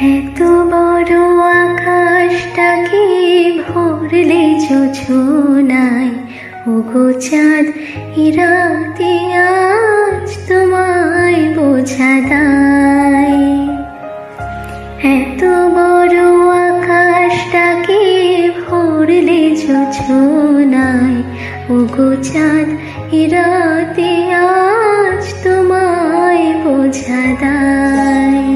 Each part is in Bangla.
এত বড় আকাশটাকে ভরলে যোছনায়, ওগো চাঁদ রাতে আজ তোমায় বোঝা দায়। এত বড় আকাশটাকে ভরলে যোছনায়, ওগো চাঁদ রাতে আজ তোমায় বোঝা দায়।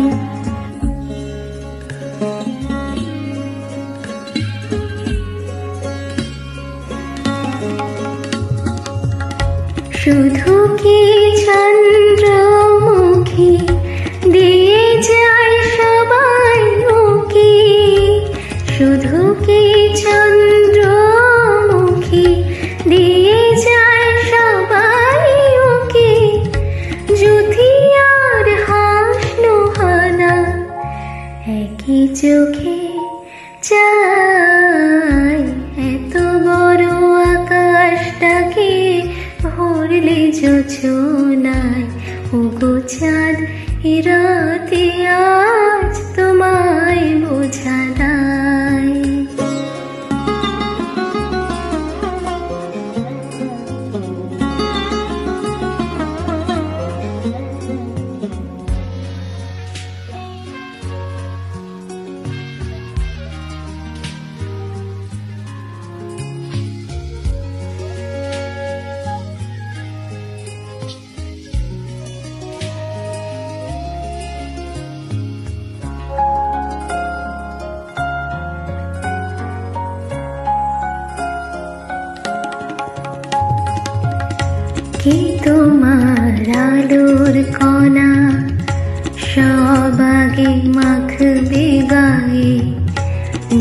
শুধু কি চন্দ্রমুখী দিয়ে যায় সবাই উকি, শুধু কি চন্দ্রমুখী দিয়ে যায় সবাই উকি, যুথি আর হাসনো হানা একই চোখে চাই। এত বড় আকাশটাকে ভরলে যোছনায়, ওগো চাঁদ রাতে আজ তোমায় বোঝা দায়। কে তোমার আলোর কণা সব আগে মাখবে গায়ে,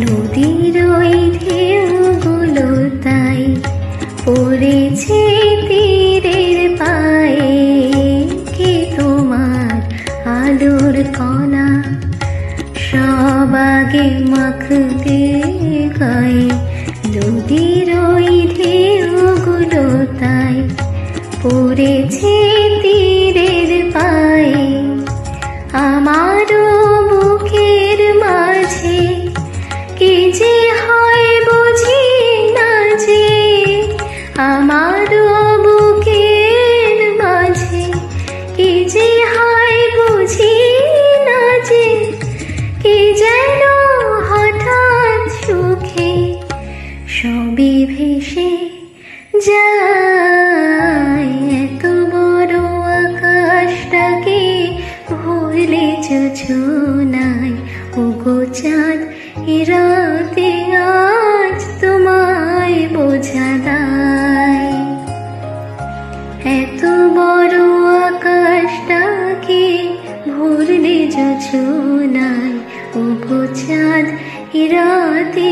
নদীর ওই ঢেউগুলো তাই পড়েছে তীরের পায়ে। কে তোমার আলোর কণা সব আগে মাখবে গায়ে, নদীর ওই ঢেউগুলো তাই পড়েছে তীরের পায়ে। আমারও বুকের মাঝে কি যে হয় বুঝি না যে, আমারও বুকের মাঝে কি যে হয় বুঝি না যে, কি যেন হঠাৎ সুখে সবই ভেসে যায়। এত বড় আকাশটাকে ভরলে যোছনায়, ওগো চাঁদ রাতে আজ তোমায় বোঝা দায়। এত বড় আকাশটাকে ভরলে যোছনায়, ওগো চাঁদ রাতে